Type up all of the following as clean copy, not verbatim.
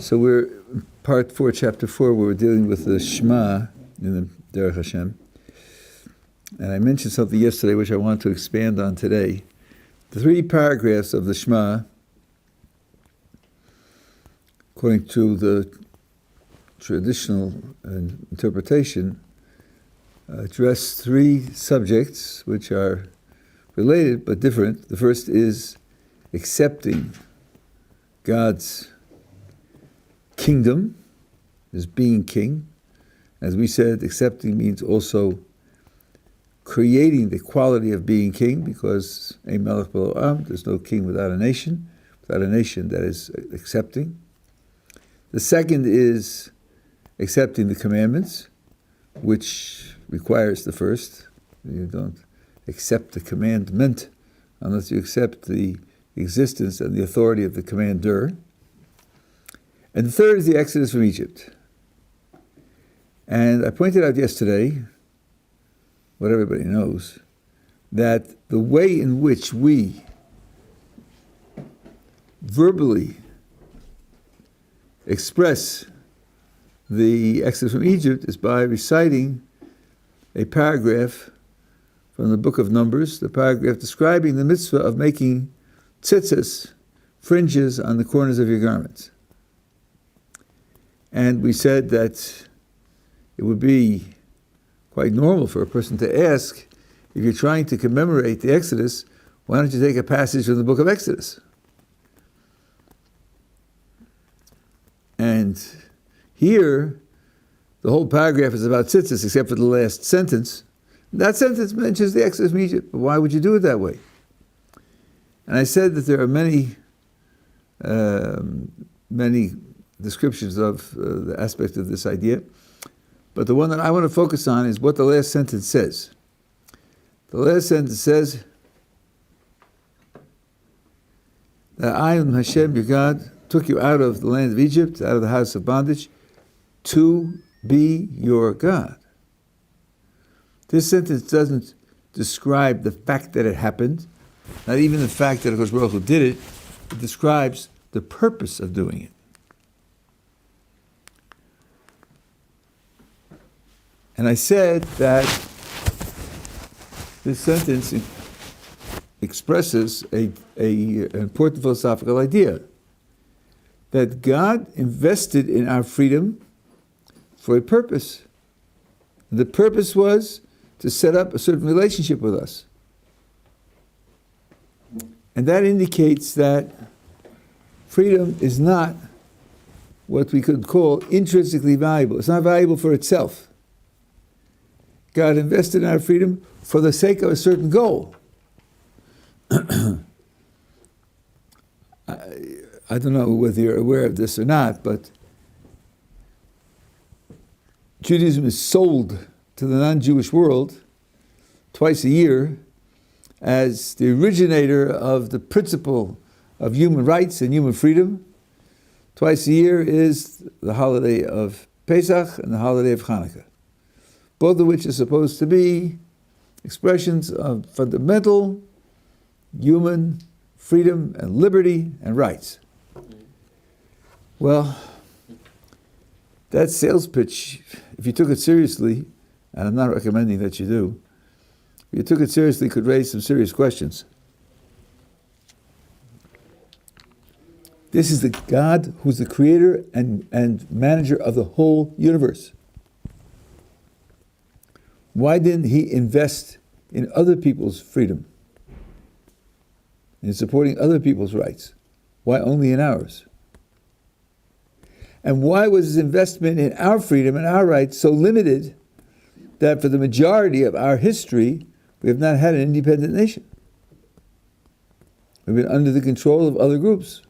So we're part 4, chapter 4, where we're dealing with the Shema in the Derech Hashem. And I mentioned something yesterday which I want to expand on today. The 3 paragraphs of the Shema, according to the traditional interpretation, address 3 subjects which are related but different. The first is accepting God's kingdom as being king. As we said, accepting means also creating the quality of being king, because Ein Melech B'lo Am, there's no king without a nation that is accepting. The second is accepting the commandments, which requires the first. You don't accept the commandment unless you accept the existence and the authority of the commander. And the third is the exodus from Egypt. And I pointed out yesterday, what everybody knows, that the way in which we verbally express the exodus from Egypt is by reciting a paragraph from the book of Numbers, the paragraph describing the mitzvah of making tzitzis, fringes on the corners of your garments. And we said that it would be quite normal for a person to ask, if you're trying to commemorate the Exodus, why don't you take a passage from the book of Exodus? And here, the whole paragraph is about tzitzis, except for the last sentence. That sentence mentions the Exodus from Egypt, but why would you do it that way? And I said that there are many descriptions of the aspect of this idea, but the one that I want to focus on is what the last sentence says. The last sentence says that I am Hashem, your God, took you out of the land of Egypt, out of the house of bondage, to be your God. This sentence doesn't describe the fact that it happened, not even the fact that Hakadosh Baruch Hu did it. It describes the purpose of doing it. And I said that this sentence expresses an important philosophical idea, that God invested in our freedom for a purpose. The purpose was to set up a certain relationship with us. And that indicates that freedom is not what we could call intrinsically valuable. It's not valuable for itself. God invested in our freedom for the sake of a certain goal. I don't know whether you're aware of this or not, but Judaism is sold to the non-Jewish world twice a year as the originator of the principle of human rights and human freedom. Twice a year is the holiday of Pesach and the holiday of Hanukkah, both of which are supposed to be expressions of fundamental human freedom and liberty and rights. Well, that sales pitch, if you took it seriously, and I'm not recommending that you do, if you took it seriously, could raise some serious questions. This is the God who's the creator and manager of the whole universe. Why didn't He invest in other people's freedom, in supporting other people's rights? Why only in ours? And why was His investment in our freedom and our rights so limited that for the majority of our history, we have not had an independent nation? We've been under the control of other groups.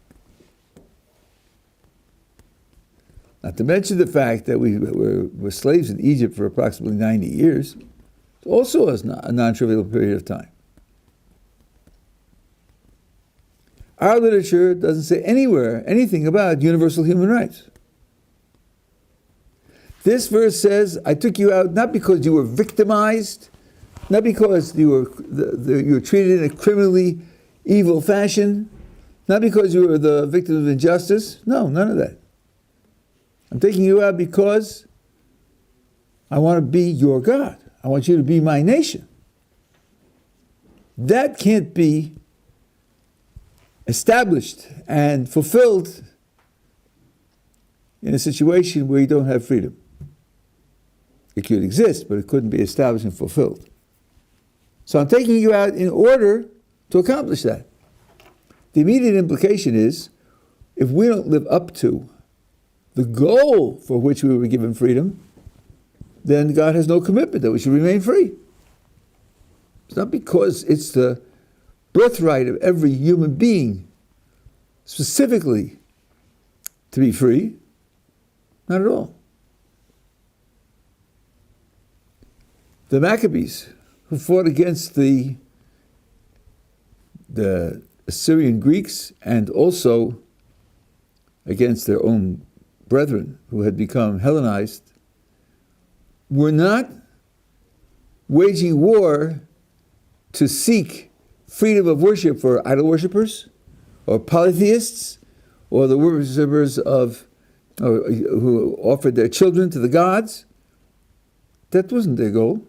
Not to mention the fact that we were slaves in Egypt for approximately 90 years. It's also a non-trivial period of time. Our literature doesn't say anywhere anything about universal human rights. This verse says, I took you out not because you were victimized, not because you were treated in a criminally evil fashion, not because you were the victim of injustice. No, none of that. I'm taking you out because I want to be your God. I want you to be my nation. That can't be established and fulfilled in a situation where you don't have freedom. It could exist, but it couldn't be established and fulfilled. So I'm taking you out in order to accomplish that. The immediate implication is, if we don't live up to the goal for which we were given freedom, then God has no commitment that we should remain free. It's not because it's the birthright of every human being specifically to be free. Not at all. The Maccabees, who fought against the Assyrian Greeks and also against their own brethren who had become Hellenized, were not waging war to seek freedom of worship for idol worshippers or polytheists or the worshippers who offered their children to the gods. That wasn't their goal.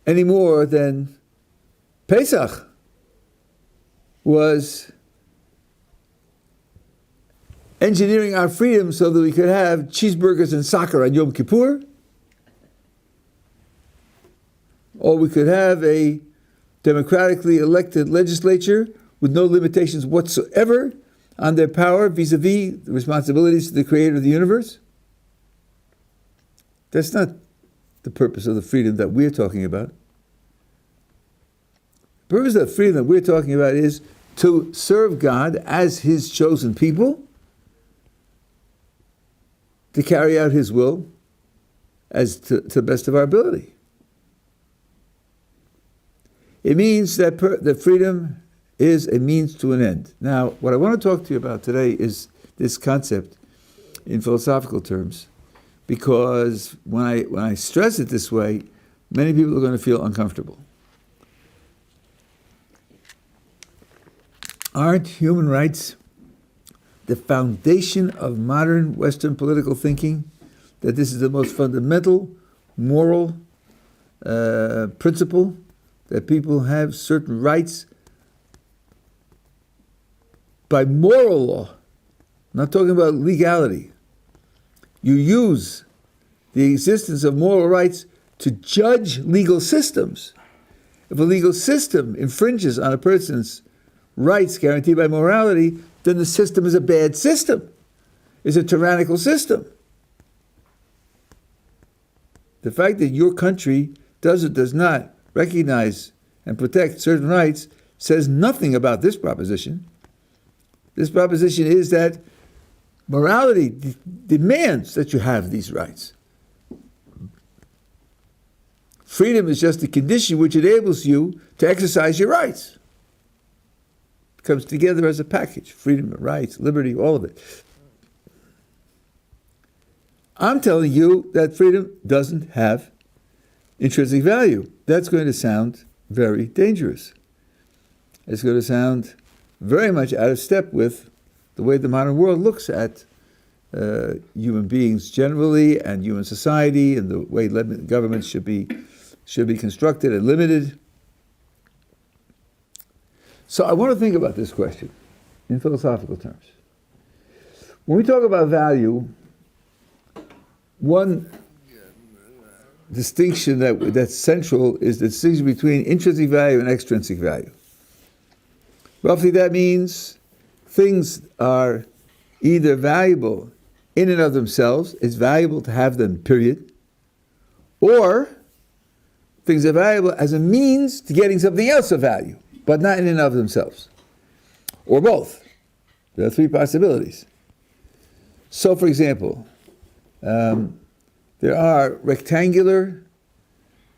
Any more than Pesach was engineering our freedom so that we could have cheeseburgers and soccer on Yom Kippur, or we could have a democratically elected legislature with no limitations whatsoever on their power vis-a-vis the responsibilities to the creator of the universe. That's not the purpose of the freedom that we're talking about. The purpose of the freedom that we're talking about is to serve God as his chosen people, to carry out his will as to the best of our ability. It means that that freedom is a means to an end. Now, what I want to talk to you about today is this concept in philosophical terms, because when I stress it this way, many people are going to feel uncomfortable. Aren't human rights the foundation of modern Western political thinking? That this is the most fundamental moral principle, that people have certain rights by moral law. I'm not talking about legality. You use the existence of moral rights to judge legal systems. If a legal system infringes on a person's rights guaranteed by morality, then the system is a bad system. It's a tyrannical system. The fact that your country does or does not recognize and protect certain rights says nothing about this proposition. This proposition is that morality demands that you have these rights. Freedom is just a condition which enables you to exercise your rights. It comes together as a package: freedom, rights, liberty, all of it. I'm telling you that freedom doesn't have intrinsic value. That's going to sound very dangerous. It's going to sound very much out of step with the way the modern world looks at human beings generally and human society, and the way governments should be constructed and limited. So I want to think about this question in philosophical terms. When we talk about value, one distinction that's central is the distinction between intrinsic value and extrinsic value. Roughly, that means things are either valuable in and of themselves, it's valuable to have them, period, or things are valuable as a means to getting something else of value, but not in and of themselves, or both. There are three possibilities. So, for example, there are rectangular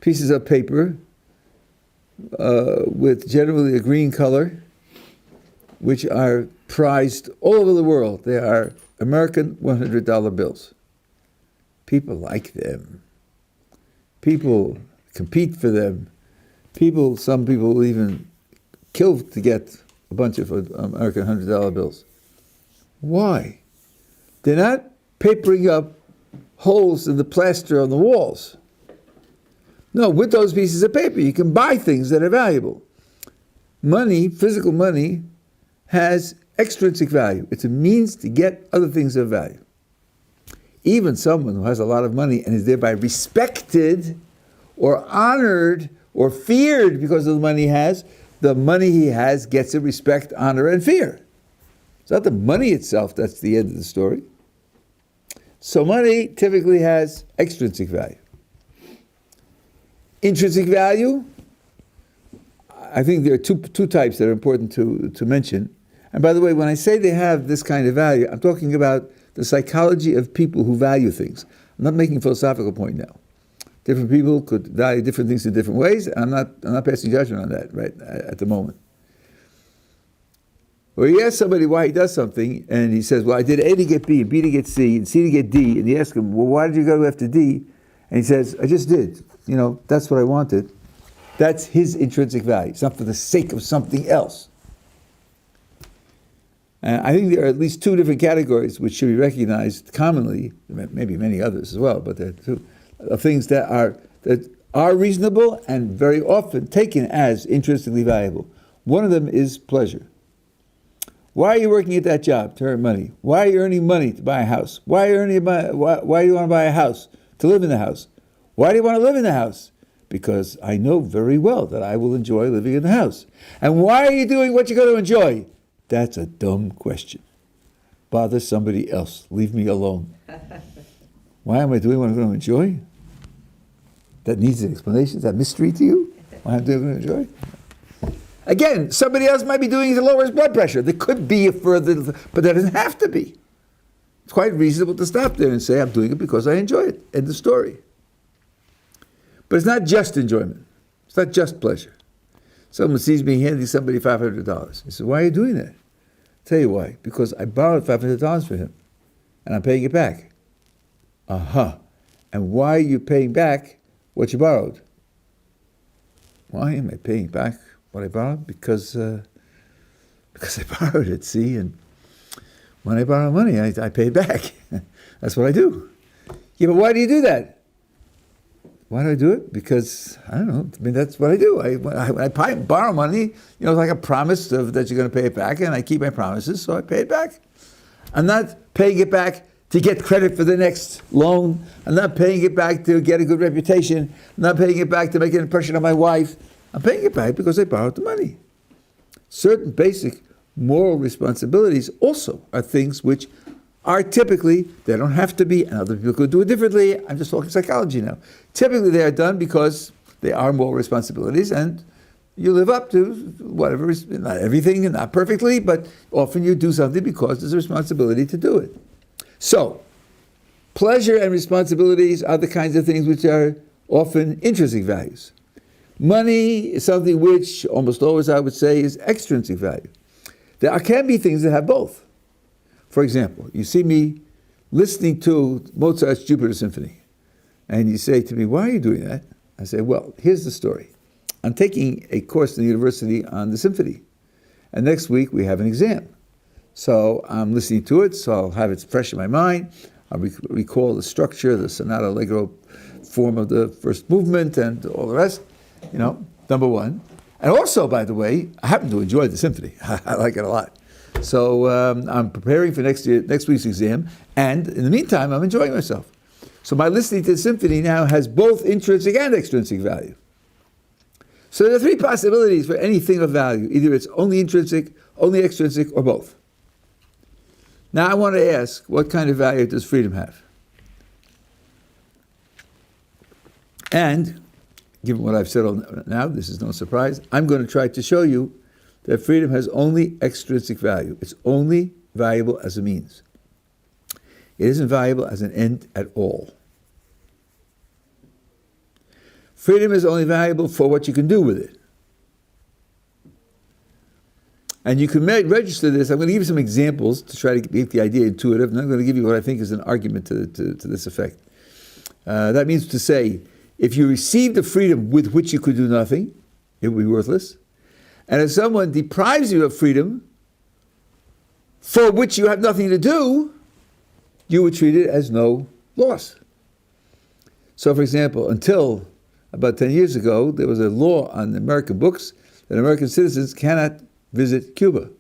pieces of paper with generally a green color, which are prized all over the world. They are American $100 bills. People like them. People compete for them. Some people will even kill to get a bunch of American $100 bills. Why? They're not papering up holes in the plaster on the walls. No, with those pieces of paper, you can buy things that are valuable. Money, physical money, has extrinsic value. It's a means to get other things of value. Even someone who has a lot of money and is thereby respected or honored or feared because of the money he has gets a respect, honor, and fear. It's not the money itself that's the end of the story. So money typically has extrinsic value. Intrinsic value, I think there are two types that are important to mention. And by the way, when I say they have this kind of value, I'm talking about the psychology of people who value things. I'm not making a philosophical point now. Different people could value different things in different ways, and I'm not passing judgment on that right at the moment. Or you ask somebody why he does something, and he says, well, I did A to get B, and B to get C, and C to get D, and you ask him, well, why did you go after D? And he says, I just did. That's what I wanted. That's his intrinsic value. It's not for the sake of something else. And I think there are at least two different categories which should be recognized commonly, maybe many others as well, but there are two things that are reasonable and very often taken as intrinsically valuable. One of them is pleasure. Why are you working at that job? To earn money. Why are you earning money to buy a house? Why do you want to buy a house? To live in the house. Why do you want to live in the house? Because I know very well that I will enjoy living in the house. And why are you doing what you're going to enjoy? That's a dumb question. Bother somebody else. Leave me alone. Why am I doing what I'm going to enjoy? That needs an explanation. Is that mystery to you? Why I'm doing what I'm going to enjoy? Again, somebody else might be doing it to lower his blood pressure. There could be a further, but that doesn't have to be. It's quite reasonable to stop there and say, I'm doing it because I enjoy it. End of story. But it's not just enjoyment. It's not just pleasure. Someone sees me handing somebody $500. He says, why are you doing that? I'll tell you why. Because I borrowed $500 from him, and I'm paying it back. Uh-huh. And why are you paying back what you borrowed? Why am I paying back what I borrowed? Because I borrowed it, see? And when I borrow money, I pay it back. That's what I do. Yeah, but why do you do that? Why do I do it? Because, I don't know, that's what I do. When I borrow money, it's like a promise that you're going to pay it back, and I keep my promises, so I pay it back. I'm not paying it back to get credit for the next loan. I'm not paying it back to get a good reputation. I'm not paying it back to make an impression on my wife. I'm paying it back because I borrowed the money. Certain basic moral responsibilities also are things which are typically, they don't have to be, and other people could do it differently. I'm just talking psychology now. Typically they are done because they are moral responsibilities, and you live up to whatever is, not everything and not perfectly, but often you do something because there's a responsibility to do it. So, pleasure and responsibilities are the kinds of things which are often intrinsic values. Money is something which, almost always I would say, is extrinsic value. There can be things that have both. For example, you see me listening to Mozart's Jupiter Symphony, and you say to me, why are you doing that? I say, well, here's the story. I'm taking a course in the university on the symphony, and next week we have an exam. So I'm listening to it, so I'll have it fresh in my mind. I'll recall the structure, the sonata allegro form of the first movement, and all the rest, number one. And also, by the way, I happen to enjoy the symphony. I like it a lot. So I'm preparing for next week's exam, and in the meantime, I'm enjoying myself. So my listening to the symphony now has both intrinsic and extrinsic value. So there are three possibilities for anything of value. Either it's only intrinsic, only extrinsic, or both. Now I want to ask, what kind of value does freedom have? And, given what I've said now, this is no surprise, I'm going to try to show you that freedom has only extrinsic value. It's only valuable as a means. It isn't valuable as an end at all. Freedom is only valuable for what you can do with it. And you can register this. I'm going to give you some examples to try to make the idea intuitive, and I'm going to give you what I think is an argument to this effect. That means to say, if you received the freedom with which you could do nothing, it would be worthless. And if someone deprives you of freedom for which you have nothing to do, you would treat it as no loss. So, for example, until about 10 years ago, there was a law on American books that American citizens cannot visit Cuba.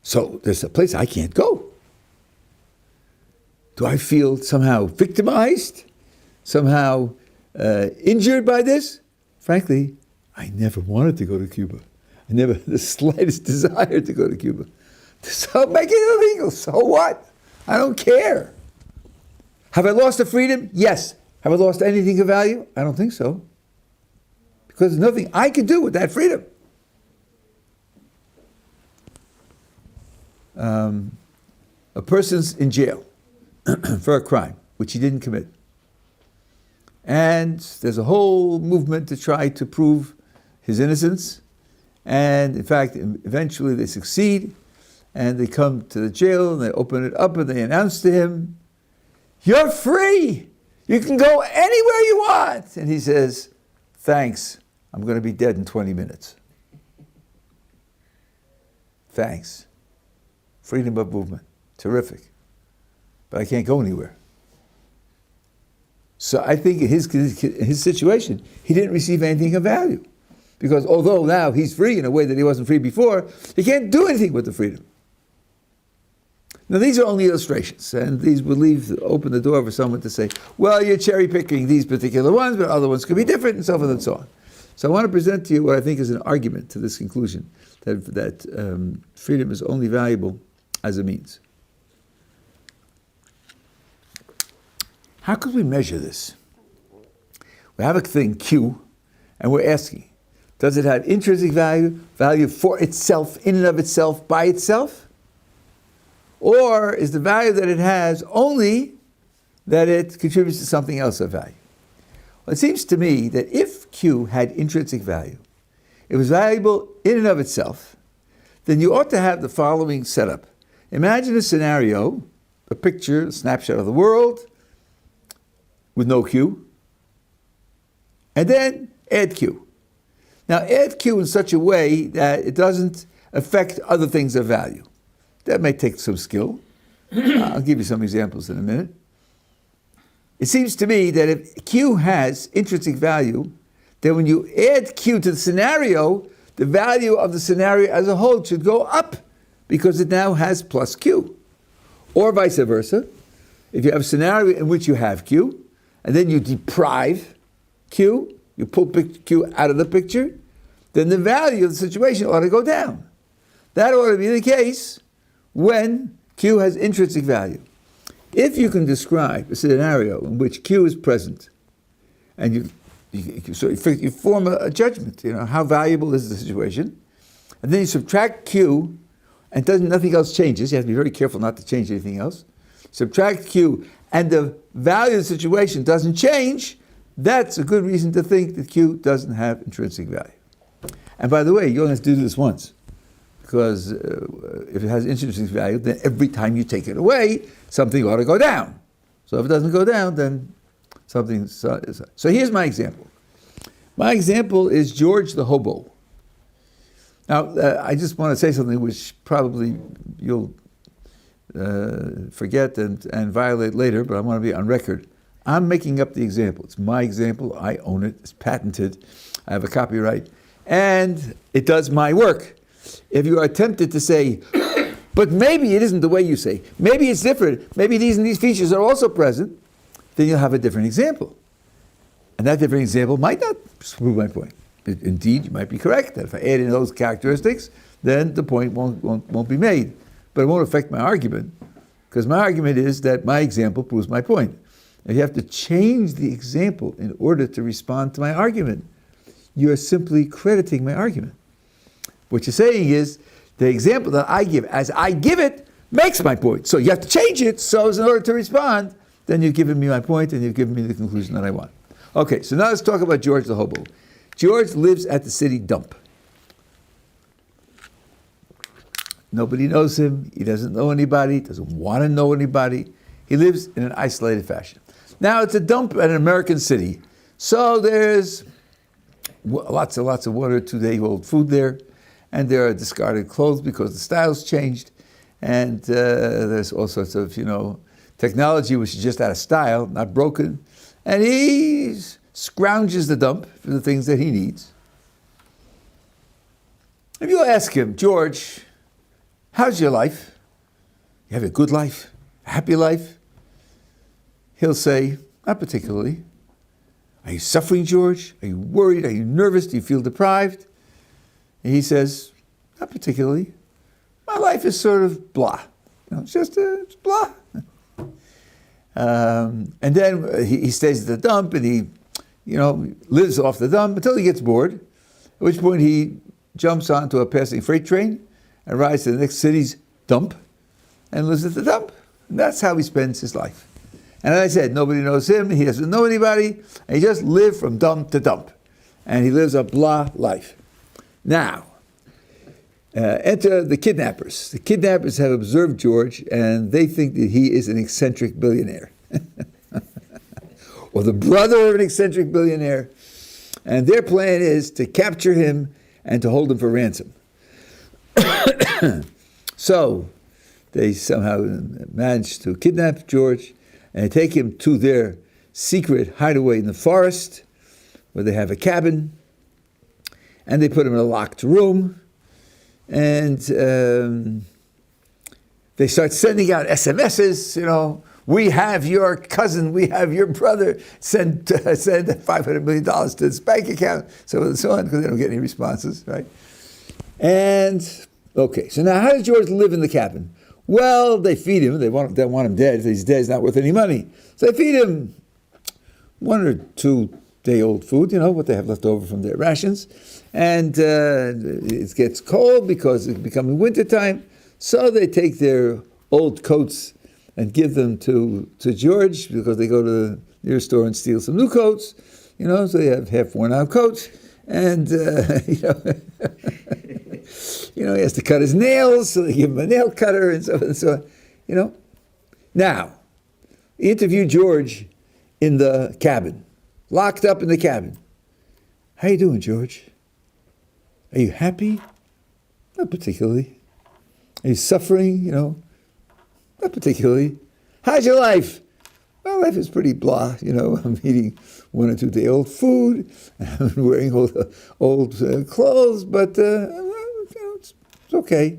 So there's a place I can't go. Do I feel somehow victimized? Somehow injured by this? Frankly, I never wanted to go to Cuba. I never had the slightest desire to go to Cuba. So make it illegal. So what? I don't care. Have I lost the freedom? Yes. Have I lost anything of value? I don't think so. Because there's nothing I can do with that freedom. A person's in jail for a crime which he didn't commit. And there's a whole movement to try to prove his innocence. And in fact, eventually they succeed. And they come to the jail and they open it up and they announce to him, "You're free! You can go anywhere you want!" And he says, "Thanks, I'm going to be dead in 20 minutes. Thanks. Freedom of movement. Terrific. But I can't go anywhere." So I think in his situation, he didn't receive anything of value. Because although now he's free in a way that he wasn't free before, he can't do anything with the freedom. Now these are only illustrations, and these would open the door for someone to say, well, you're cherry picking these particular ones, but other ones could be different, and so forth and so on. So I want to present to you what I think is an argument to this conclusion, that freedom is only valuable as a means. How could we measure this? We have a thing, Q, and we're asking, does it have intrinsic value for itself, in and of itself, by itself? Or is the value that it has only that it contributes to something else of value? Well, it seems to me that if Q had intrinsic value, it was valuable in and of itself, then you ought to have the following setup. Imagine a scenario, a picture, a snapshot of the world with no Q, and then add Q. Now add Q in such a way that it doesn't affect other things of value. That may take some skill. I'll give you some examples in a minute. It seems to me that if Q has intrinsic value, then when you add Q to the scenario, the value of the scenario as a whole should go up because it now has plus Q. Or vice versa. If you have a scenario in which you have Q, and then you deprive Q, you pull Q out of the picture, then the value of the situation ought to go down. That ought to be the case when Q has intrinsic value. If you can describe a scenario in which Q is present, and you form a judgment, how valuable is the situation, and then you subtract Q, and nothing else changes. You have to be very careful not to change anything else. Subtract Q, and the value of the situation doesn't change, that's a good reason to think that Q doesn't have intrinsic value. And by the way, you only have to do this once. Because if it has intrinsic value, then every time you take it away, something ought to go down. So if it doesn't go down, then something... So here's my example. My example is George the Hobo. Now, I just want to say something which probably you'll forget and violate later, but I want to be on record. I'm making up the example. It's my example. I own it. It's patented. I have a copyright. And it does my work. If you are tempted to say, but maybe it isn't the way you say, maybe it's different, maybe these and these features are also present, then you'll have a different example. And that different example might not prove my point. Indeed, you might be correct that if I add in those characteristics, then the point won't be made. But it won't affect my argument, because my argument is that my example proves my point. If you have to change the example in order to respond to my argument, you're simply crediting my argument. What you're saying is, the example that I give, as I give it, makes my point. So you have to change it, so in order to respond, then you've given me my point and you've given me the conclusion that I want. Okay, so now let's talk about George the Hobo. George lives at the city dump. Nobody knows him, he doesn't know anybody, doesn't want to know anybody. He lives in an isolated fashion. Now it's a dump at an American city, so there's lots and lots of 1 or 2 day old food there. and there are discarded clothes because the style's changed, and there's all sorts of, technology which is just out of style, not broken, and he scrounges the dump for the things that he needs. If you ask him, George, how's your life? You have a good life? A happy life? He'll say, not particularly. Are you suffering, George? Are you worried? Are you nervous? Do you feel deprived? And he says, not particularly. My life is sort of blah. It's just it's blah. And then he stays at the dump and he, lives off the dump until he gets bored, at which point he jumps onto a passing freight train and rides to the next city's dump and lives at the dump. And that's how he spends his life. And as I said, nobody knows him, he doesn't know anybody, and he just lives from dump to dump. And he lives a blah life. Now, enter the kidnappers. The kidnappers have observed George, and they think that he is an eccentric billionaire. Or the brother of an eccentric billionaire. And their plan is to capture him and to hold him for ransom. So, they somehow manage to kidnap George and take him to their secret hideaway in the forest, where they have a cabin, and they put him in a locked room, and they start sending out SMSs, we have your cousin, we have your brother, send $500 million to this bank account, so on and so on, because they don't get any responses, right? And, okay, so now how does George live in the cabin? Well, they feed him. They want him dead. If he's dead, he's not worth any money. So they feed him 1 or 2 day-old food, what they have left over from their rations. And it gets cold because it's becoming wintertime. So they take their old coats and give them to George because they go to the nearest store and steal some new coats. So they have half worn out coats. And, he has to cut his nails, so they give him a nail cutter and so on and so on, Now, interview George in the cabin, locked up in the cabin. How you doing, George? Are you happy? Not particularly. Are you suffering, Not particularly. How's your life? Well, life is pretty blah, I'm eating 1 or 2 day old food, I'm wearing old clothes, but it's okay.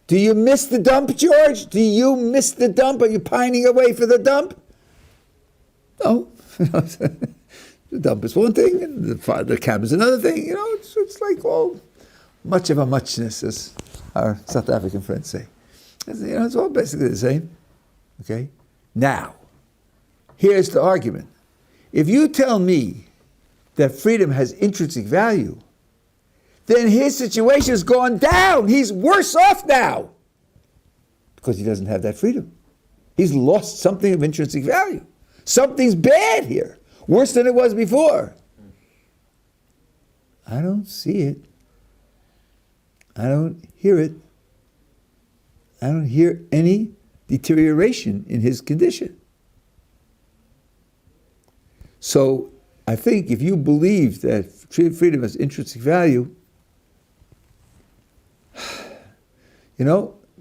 Do you miss the dump, George? Do you miss the dump? Are you pining away for the dump? No. The dump is one thing, and the cabin's another thing. It's like all much of a muchness, as our South African friends say. It's all basically the same. Okay? Now, here's the argument. If you tell me that freedom has intrinsic value, then his situation has gone down. He's worse off now because he doesn't have that freedom. He's lost something of intrinsic value. Something's bad here, worse than it was before. I don't see it. I don't hear it. I don't hear any deterioration in his condition. So I think if you believe that freedom has intrinsic value,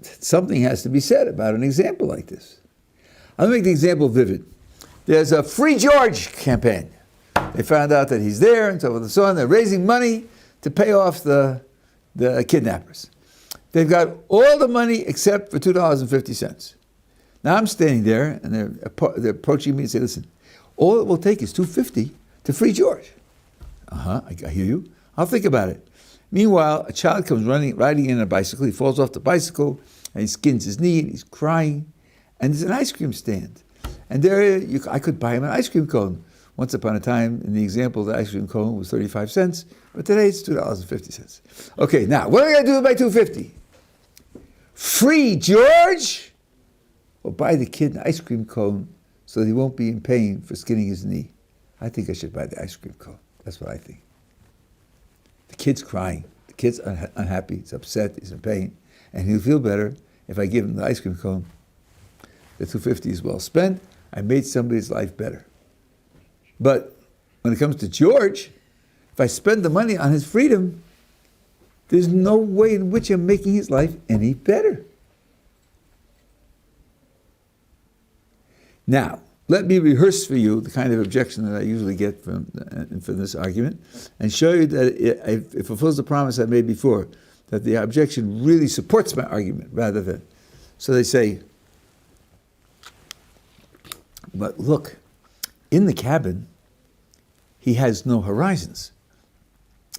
something has to be said about an example like this. I'll make the example vivid. There's a Free George campaign. They found out that he's there and so forth and so on. They're raising money to pay off the kidnappers. They've got all the money except for $2.50. Now I'm standing there and they're approaching me and say, listen, all it will take is $2.50 to free George. I hear you. I'll think about it. Meanwhile, a child comes riding in on a bicycle. He falls off the bicycle and he skins his knee and he's crying. And there's an ice cream stand. And there, I could buy him an ice cream cone. Once upon a time, in the example, the ice cream cone was 35 cents, but today it's $2.50. Okay, now, what am I going to do with my $2.50? Free George? Or buy the kid an ice cream cone so that he won't be in pain for skinning his knee? I think I should buy the ice cream cone. That's what I think. The kid's crying. The kid's unhappy. He's upset. He's in pain. And he'll feel better if I give him the ice cream cone. The $2.50 is well spent. I made somebody's life better. But when it comes to George, if I spend the money on his freedom, there's no way in which I'm making his life any better. Now, let me rehearse for you the kind of objection that I usually get from this argument, and show you that it fulfills the promise I made before, that the objection really supports my argument rather than. So they say, but look, in the cabin, he has no horizons.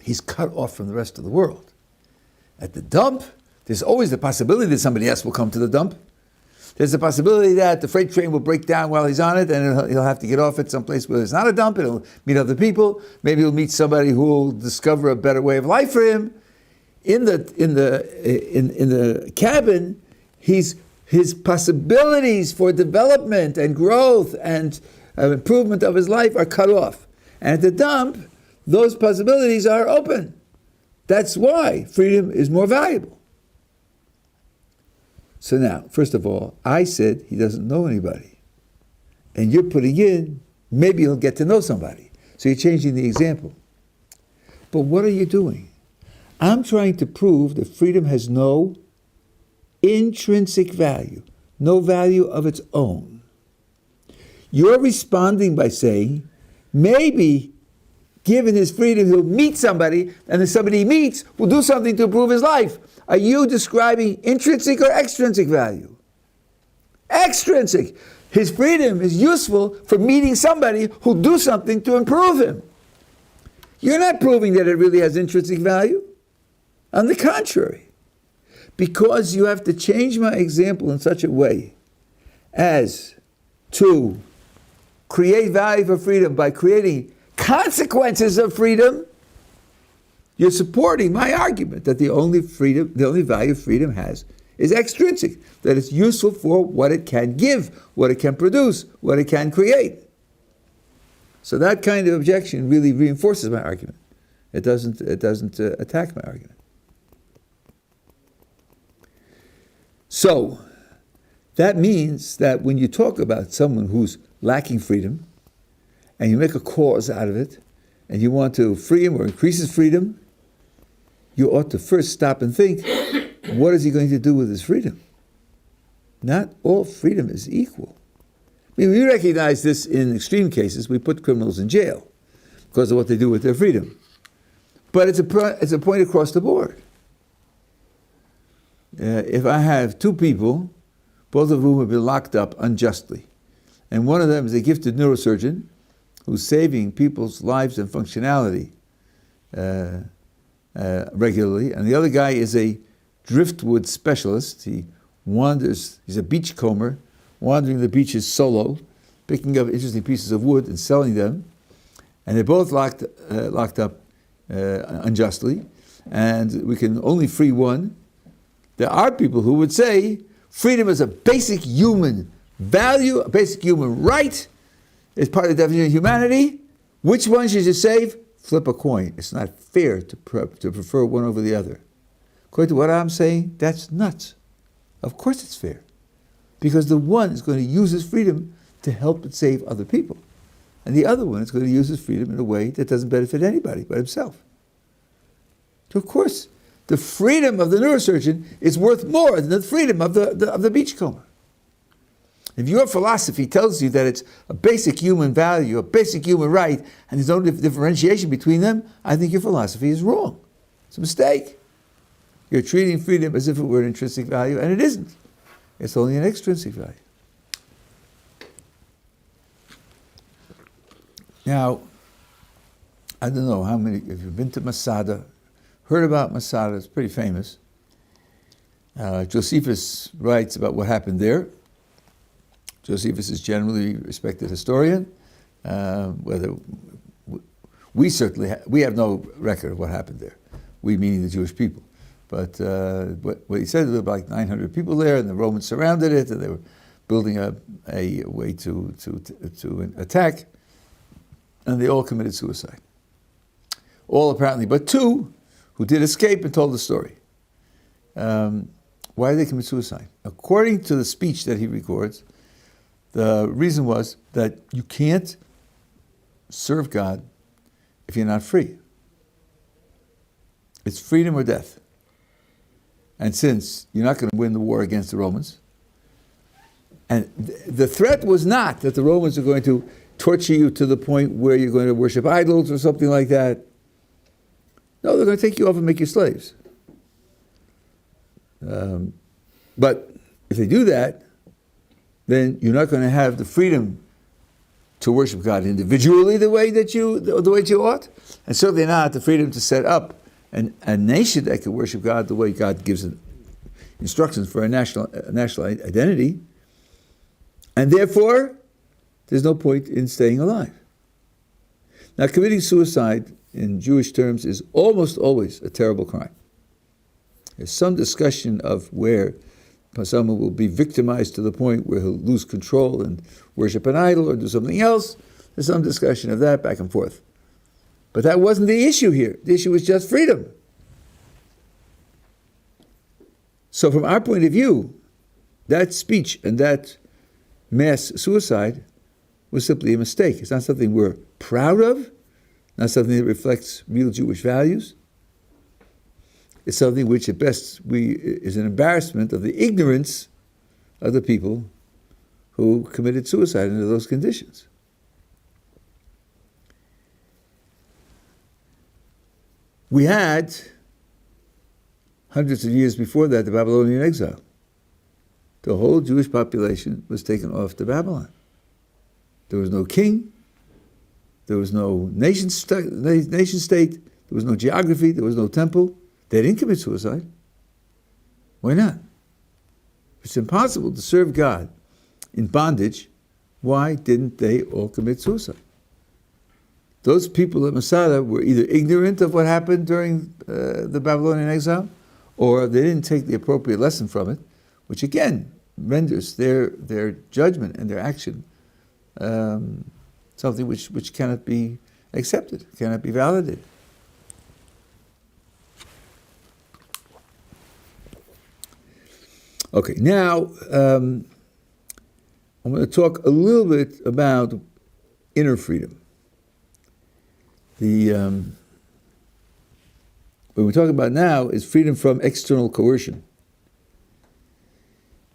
He's cut off from the rest of the world. At the dump, there's always the possibility that somebody else will come to the dump. There's a possibility that the freight train will break down while he's on it, and he'll have to get off at some place where there's not a dump, and he'll meet other people. Maybe he'll meet somebody who will discover a better way of life for him. In the cabin, his possibilities for development and growth and improvement of his life are cut off. And at the dump, those possibilities are open. That's why freedom is more valuable. So now, first of all, I said he doesn't know anybody. And you're putting in, maybe he'll get to know somebody. So you're changing the example. But what are you doing? I'm trying to prove that freedom has no intrinsic value, no value of its own. You're responding by saying, maybe given his freedom, he'll meet somebody, and the somebody he meets will do something to improve his life. Are you describing intrinsic or extrinsic value? Extrinsic. His freedom is useful for meeting somebody who'll do something to improve him. You're not proving that it really has intrinsic value. On the contrary, because you have to change my example in such a way as to create value for freedom by creating consequences of freedom, you're supporting my argument that the only value freedom has is extrinsic, that it's useful for what it can give, what it can produce, what it can create. So that kind of objection really reinforces my argument. It doesn't attack my argument. So that means that when you talk about someone who's lacking freedom, and you make a cause out of it, and you want to free him or increase his freedom, you ought to first stop and think, what is he going to do with his freedom? Not all freedom is equal. I mean, we recognize this in extreme cases. We put criminals in jail because of what they do with their freedom. But it's a point across the board. If I have two people, both of whom have been locked up unjustly, and one of them is a gifted neurosurgeon who's saving people's lives and functionality regularly, and the other guy is a driftwood specialist. He wanders, he's a beachcomber, wandering the beaches solo, picking up interesting pieces of wood and selling them, and they're both locked up unjustly, and we can only free one. There are people who would say freedom is a basic human value, a basic human right. It's part of the definition of humanity. Which one should you save? Flip a coin. It's not fair to prefer one over the other. According to what I'm saying, that's nuts. Of course it's fair. Because the one is going to use his freedom to help and save other people. And the other one is going to use his freedom in a way that doesn't benefit anybody but himself. So of course, the freedom of the neurosurgeon is worth more than the freedom of the beachcomber. If your philosophy tells you that it's a basic human value, a basic human right, and there's no differentiation between them, I think your philosophy is wrong. It's a mistake. You're treating freedom as if it were an intrinsic value, and it isn't. It's only an extrinsic value. Now, I don't know how many, if you've been to Masada, heard about Masada, it's pretty famous. Josephus writes about what happened there. Josephus is generally a respected historian. Whether we certainly we have no record of what happened there. We meaning the Jewish people. But what he said, there were like 900 people there, and the Romans surrounded it, and they were building a way to attack, and they all committed suicide. All apparently, but two who did escape and told the story. Why did they commit suicide? According to the speech that he records, the reason was that you can't serve God if you're not free. It's freedom or death. And since you're not going to win the war against the Romans, and the threat was not that the Romans are going to torture you to the point where you're going to worship idols or something like that. No, they're going to take you off and make you slaves. But if they do that, then you're not going to have the freedom to worship God individually the way that you ought, and certainly not the freedom to set up a nation that can worship God the way God gives instructions for a national identity. And therefore, there's no point in staying alive. Now, committing suicide in Jewish terms is almost always a terrible crime. There's some discussion of where someone will be victimized to the point where he'll lose control and worship an idol or do something else. There's some discussion of that back and forth. But that wasn't the issue here. The issue was just freedom. So from our point of view, that speech and that mass suicide was simply a mistake. It's not something we're proud of, not something that reflects real Jewish values. It's something which at best is an embarrassment of the ignorance of the people who committed suicide under those conditions. We had, hundreds of years before that, the Babylonian exile. The whole Jewish population was taken off to Babylon. There was no king, there was no nation state, there was no geography, there was no temple. They didn't commit suicide. Why not? It's impossible to serve God in bondage. Why didn't they all commit suicide? Those people at Masada were either ignorant of what happened during the Babylonian exile, or they didn't take the appropriate lesson from it, which again renders their judgment and their action something which cannot be accepted, cannot be validated. Okay, now I'm going to talk a little bit about inner freedom. What we're talking about now is freedom from external coercion.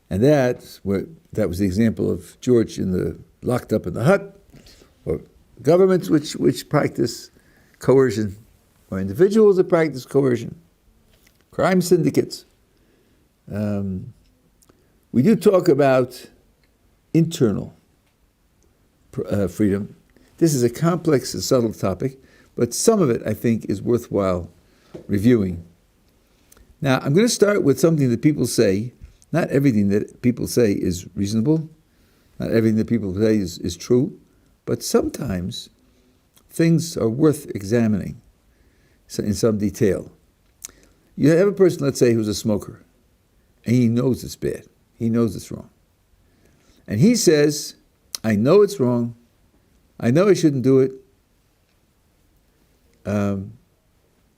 And that was the example of George locked up in the hut, or governments which practice coercion, or individuals that practice coercion, crime syndicates. We do talk about internal freedom. This is a complex and subtle topic, but some of it, I think, is worthwhile reviewing. Now, I'm going to start with something that people say. Not everything that people say is reasonable. Not everything that people say is true. But sometimes things are worth examining in some detail. You have a person, let's say, who's a smoker, and he knows it's bad. He knows it's wrong. And he says, I know it's wrong. I know I shouldn't do it.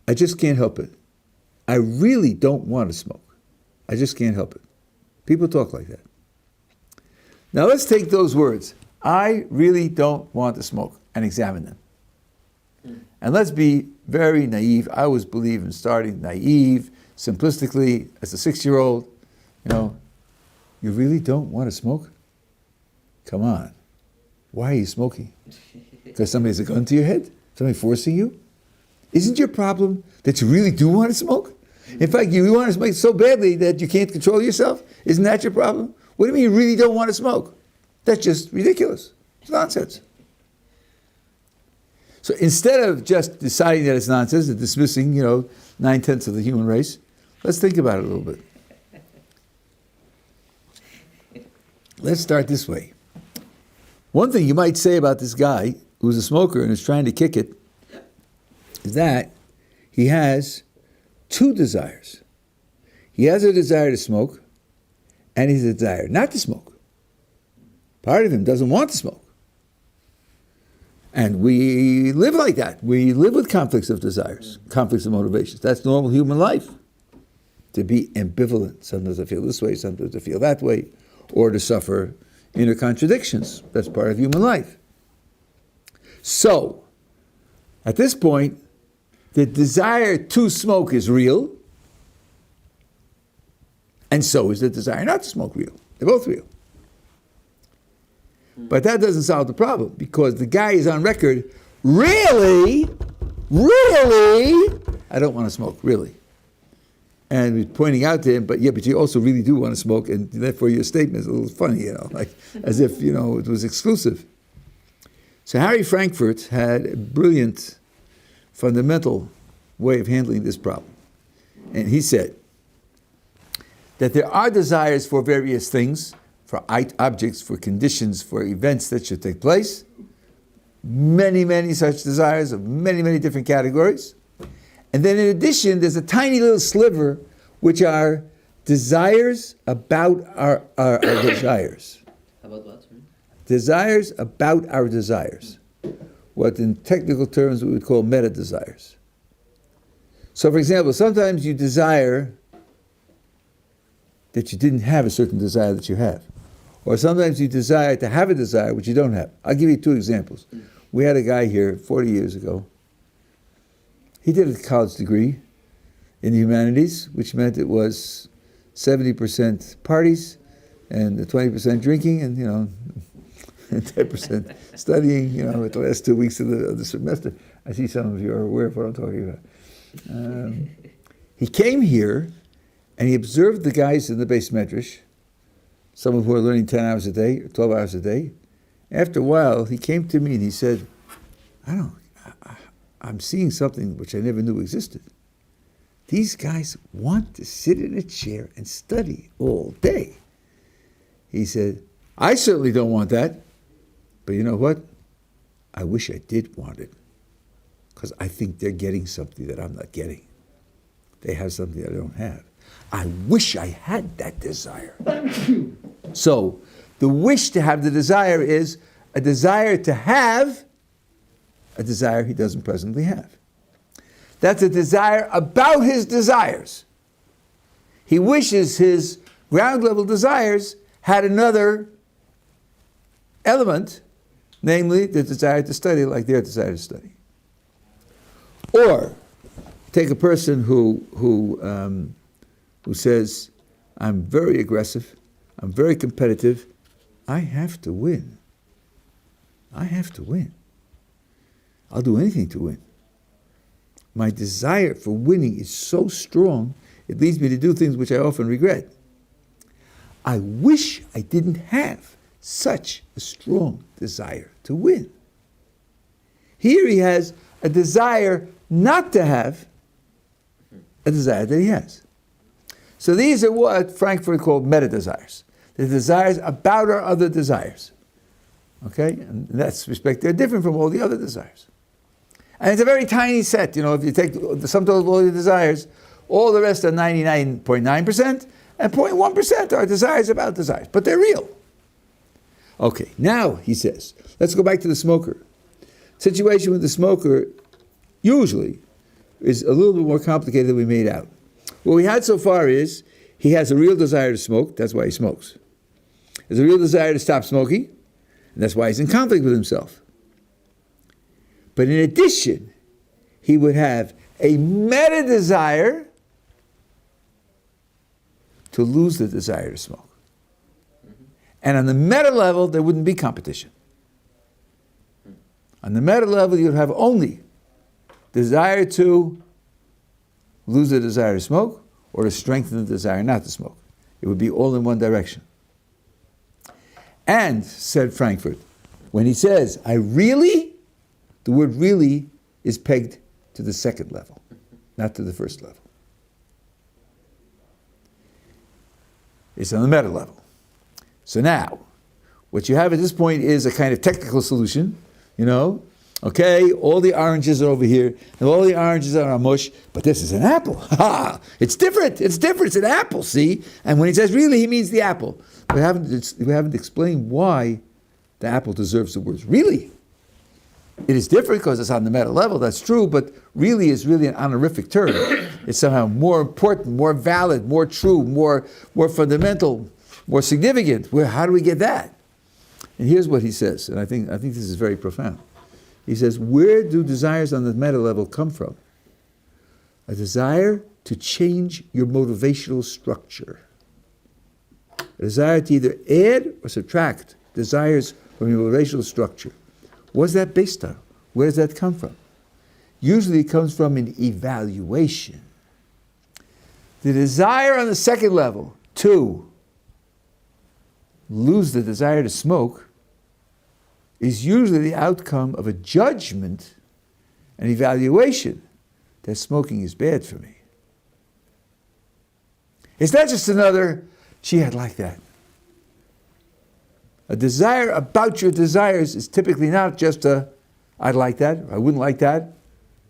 I just can't help it. I really don't want to smoke. I just can't help it. People talk like that. Now let's take those words, I really don't want to smoke, and examine them. And let's be very naive. I always believe in starting naive, simplistically, as a 6-year-old. You really don't want to smoke? Come on. Why are you smoking? Because somebody has a gun to your head? Somebody forcing you? Isn't your problem that you really do want to smoke? In fact, you want to smoke so badly that you can't control yourself? Isn't that your problem? What do you mean you really don't want to smoke? That's just ridiculous. It's nonsense. So instead of just deciding that it's nonsense and dismissing, 9/10 of the human race, let's think about it a little bit. Let's start this way. One thing you might say about this guy who's a smoker and is trying to kick it is that he has two desires. He has a desire to smoke, and he has a desire not to smoke. Part of him doesn't want to smoke. And we live like that. We live with conflicts of desires, conflicts of motivations. That's normal human life. To be ambivalent. Sometimes I feel this way, sometimes I feel that way. Or to suffer inner contradictions. That's part of human life. So, at this point, The desire to smoke is real, and so is the desire not to smoke real. They're both real. But that doesn't solve the problem, because the guy is on record, really, I don't want to smoke, really. And we're pointing out to him, but you also really do want to smoke, and therefore your statement is a little funny, like as if, it was exclusive. So Harry Frankfurt had a brilliant, fundamental way of handling this problem. And he said that there are desires for various things, for objects, for conditions, for events that should take place. Many, many such desires of many, many different categories. And then in addition, there's a tiny little sliver which are desires about our desires. About what? Sorry? Desires about our desires. What in technical terms we would call meta-desires. So for example, sometimes you desire that you didn't have a certain desire that you have. Or sometimes you desire to have a desire which you don't have. I'll give you two examples. We had a guy here 40 years ago. He did a college degree in the humanities, which meant it was 70% parties and 20% drinking and, and 10% studying, at the last 2 weeks of the semester. I see some of you are aware of what I'm talking about. He came here and he observed the guys in the base medrash, some of who are learning 10 hours a day, or 12 hours a day. After a while, he came to me and he said, I'm seeing something which I never knew existed. These guys want to sit in a chair and study all day. He said, I certainly don't want that, but you know what? I wish I did want it, because I think they're getting something that I'm not getting. They have something that I don't have. I wish I had that desire. So, the wish to have the desire is a desire to have a desire he doesn't presently have. That's a desire about his desires. He wishes his ground level desires had another element, namely the desire to study like their desire to study. Or take a person who says, I'm very aggressive, I'm very competitive, I have to win. I have to win. I'll do anything to win. My desire for winning is so strong, it leads me to do things which I often regret. I wish I didn't have such a strong desire to win. Here he has a desire not to have a desire that he has. So these are what Frankfurt called meta-desires. The desires about our other desires. Okay? And in that respect, they're different from all the other desires. And it's a very tiny set. If you take the sum total of all your desires, all the rest are 99.9%, and 0.1% are desires about desires. But they're real. Okay, now, he says, let's go back to the smoker. Situation with the smoker usually is a little bit more complicated than we made out. What we had so far is he has a real desire to smoke, that's why he smokes. There's a real desire to stop smoking, and that's why he's in conflict with himself. But in addition, he would have a meta-desire to lose the desire to smoke. And on the meta level, there wouldn't be competition. On the meta level, you'd have only desire to lose the desire to smoke or to strengthen the desire not to smoke. It would be all in one direction. And, said Frankfurt, when he says, the word really is pegged to the second level, not to the first level. It's on the meta level. So now, what you have at this point is a kind of technical solution, Okay, all the oranges are over here, and all the oranges are on mush, but this is an apple. Ha! It's different. It's an apple, see? And when he says really, he means the apple. We haven't explained why the apple deserves the words really. It is different because it's on the meta level, that's true, but really is really an honorific term. It's somehow more important, more valid, more true, more fundamental, more significant. How do we get that? And here's what he says, and I think this is very profound. He says, where do desires on the meta level come from? A desire to change your motivational structure. A desire to either add or subtract desires from your motivational structure. What's that based on? Where does that come from? Usually it comes from an evaluation. The desire on the second level to lose the desire to smoke is usually the outcome of a judgment, an evaluation that smoking is bad for me. It's not just another, gee, I'd like that. A desire about your desires is typically not just a, I'd like that, I wouldn't like that,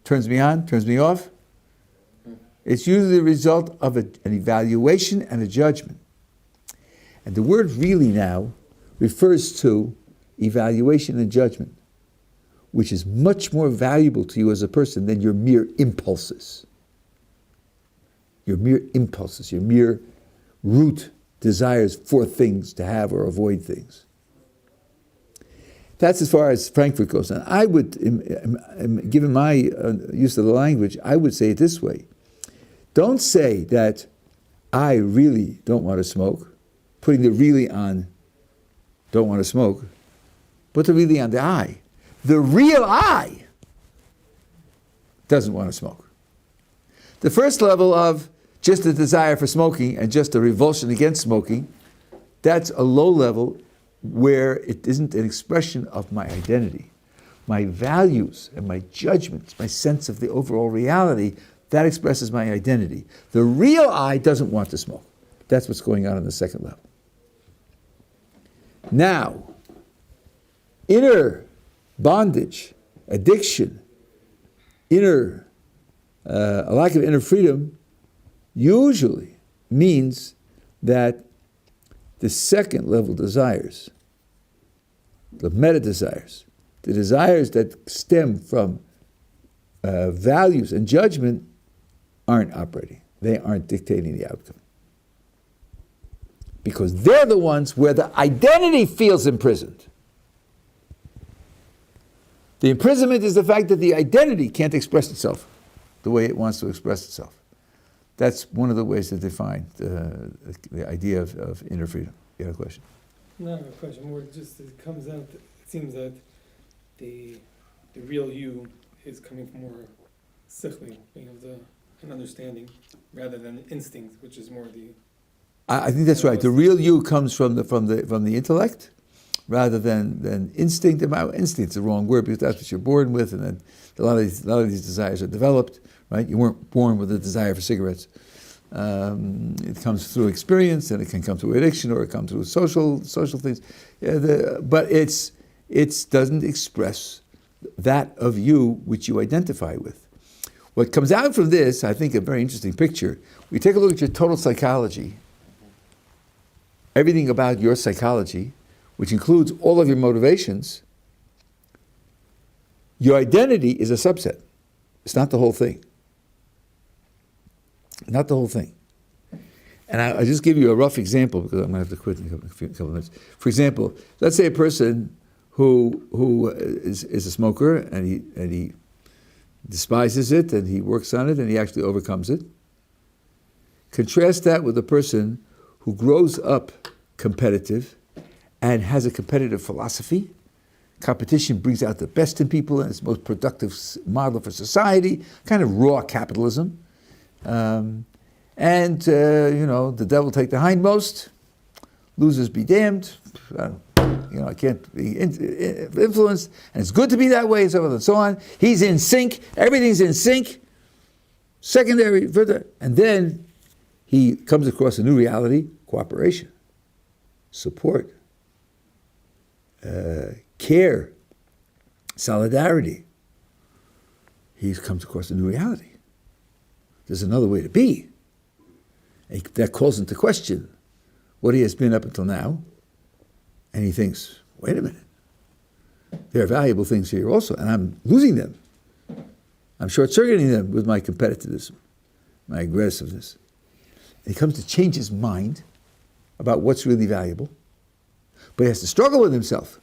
turns me on, turns me off. It's usually the result of an evaluation and a judgment. And the word really now refers to evaluation and judgment, which is much more valuable to you as a person than your mere impulses. Your mere impulses, your mere root desires for things to have or avoid things. That's as far as Frankfurt goes. And I would, given my use of the language, I would say it this way. Don't say that I really don't want to smoke, putting the really on don't want to smoke, put the really on the I. The real I doesn't want to smoke. The first level of just a desire for smoking and just a revulsion against smoking, that's a low level where it isn't an expression of my identity. My values and my judgments, my sense of the overall reality, that expresses my identity. The real I doesn't want to smoke. That's what's going on the second level. Now, inner bondage, addiction, a lack of inner freedom usually means that the second level desires, the meta desires, the desires that stem from values and judgment aren't operating. They aren't dictating the outcome. Because they're the ones where the identity feels imprisoned. The imprisonment is the fact that the identity can't express itself the way it wants to express itself. That's one of the ways to define the idea of inner freedom. You have a question? No, a question. More just it comes out. It seems that the real you is coming from more sickly, an understanding, rather than instinct, which is more the. I think that's right. The real you comes from the intellect, rather than instinct. Instinct's the wrong word because that's what you're born with, and then a lot of these desires are developed. Right? You weren't born with a desire for cigarettes. It comes through experience, and it can come through addiction, or it comes through social things. But it doesn't express that of you which you identify with. What comes out from this, I think, a very interesting picture. We take a look at your total psychology, everything about your psychology, which includes all of your motivations. Your identity is a subset. It's not the whole thing. Not the whole thing. And I'll just give you a rough example because I'm going to have to quit in a couple of minutes. For example, let's say a person who is a smoker and he despises it and he works on it and he actually overcomes it. Contrast that with a person who grows up competitive and has a competitive philosophy. Competition brings out the best in people and it's the most productive model for society, kind of raw capitalism. The devil take the hindmost, losers be damned. I can't be influenced, and it's good to be that way, and so forth and so on. He's in sync, everything's in sync, secondary, further, and then he comes across a new reality: cooperation, support, care, solidarity. He comes across a new reality. There's another way to be. That calls into question what he has been up until now. And he thinks, wait a minute. There are valuable things here also, and I'm losing them. I'm short-circuiting them with my competitiveness, my aggressiveness. And he comes to change his mind about what's really valuable. But he has to struggle with himself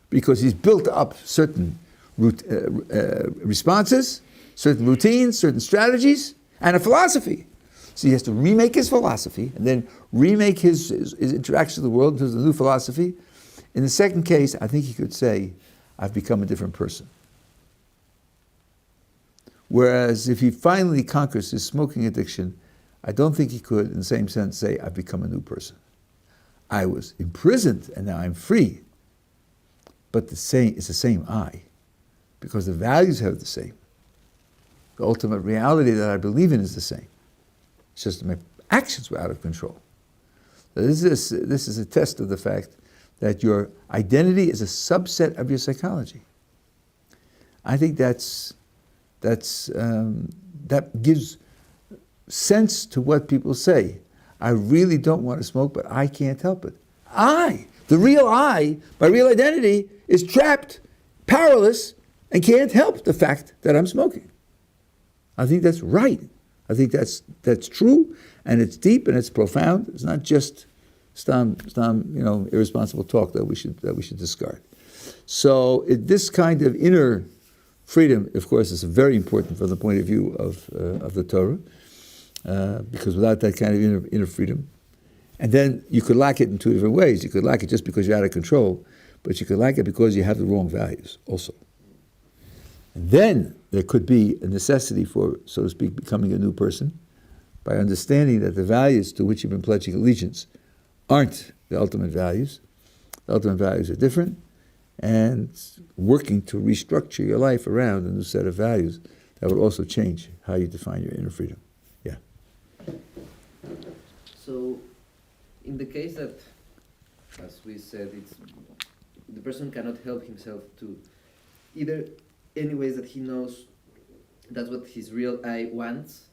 because he's built up certain responses, certain routines, certain strategies, and a philosophy. So he has to remake his philosophy and then remake his interaction with the world into a new philosophy. In the second case, I think he could say, I've become a different person. Whereas if he finally conquers his smoking addiction, I don't think he could, in the same sense, say, I've become a new person. I was imprisoned and now I'm free. But it's the same I, because the values are the same. The ultimate reality that I believe in is the same. It's just my actions were out of control. So this is a test of the fact that your identity is a subset of your psychology. I think that gives sense to what people say. I really don't want to smoke, but I can't help it. The real I, my real identity, is trapped, powerless, and can't help the fact that I'm smoking. I think that's right. I think that's true, and it's deep and it's profound. It's not just irresponsible talk that we should discard. So this kind of inner freedom, of course, is very important from the point of view of the Torah, because without that kind of inner freedom, and then you could lack it in two different ways. You could lack it just because you're out of control, but you could lack it because you have the wrong values also. And then there could be a necessity for, so to speak, becoming a new person by understanding that the values to which you've been pledging allegiance aren't the ultimate values. The ultimate values are different, and working to restructure your life around a new set of values that would also change how you define your inner freedom. Yeah. So, in the case that, as we said, the person cannot help himself to either any ways that he knows that's what his real I wants,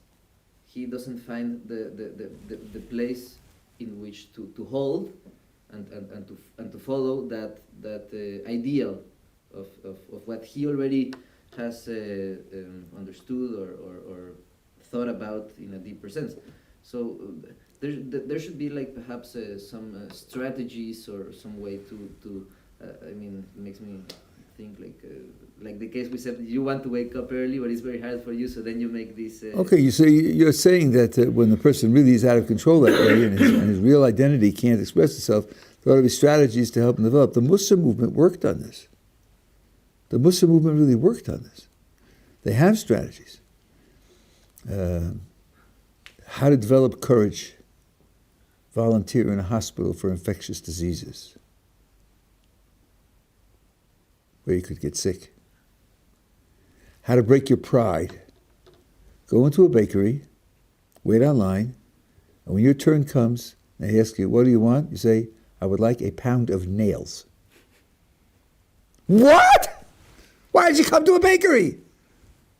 he doesn't find the place in which to hold and to follow that ideal of what he already has understood or thought about in a deeper sense. So there should be like perhaps some strategies or some way to it makes me think like the case we said, you want to wake up early, but it's very hard for you, so then you make this... Okay, you're saying that when the person really is out of control that way and his real identity can't express itself, there ought to be strategies to help him develop. The Muslim movement worked on this. The Muslim movement really worked on this. They have strategies. How to develop courage, volunteer in a hospital for infectious diseases, where you could get sick. How to break your pride. Go into a bakery, wait online, and when your turn comes, and they ask you, what do you want? You say, I would like a pound of nails. What? Why did you come to a bakery?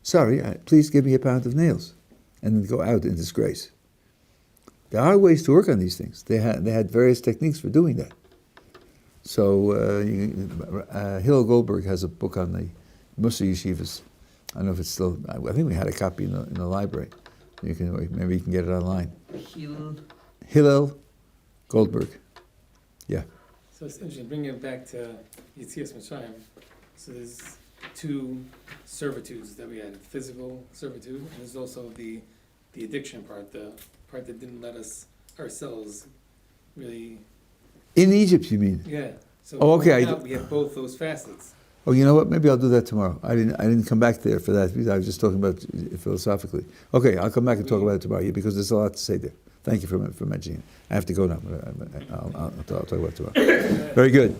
Sorry, please give me a pound of nails. And then go out in disgrace. There are ways to work on these things. They had various techniques for doing that. So Hillel Goldberg has a book on the Mussar yeshivas. I don't know if it's still. I think we had a copy in the library. Maybe you can get it online. Hillel Goldberg. Yeah. So it's interesting, bringing it back to Yetzias Mitzrayim. So there's two servitudes that we had: physical servitude, and there's also the addiction part, the part that didn't let us ourselves really. In Egypt, you mean? Yeah. So okay. We have both those facets. Oh, you know what? Maybe I'll do that tomorrow. I didn't come back there for that because I was just talking about it philosophically. Okay, I'll come back and talk about it tomorrow because there's a lot to say there. Thank you for mentioning it. I have to go now. But I'll talk about it tomorrow. Very good.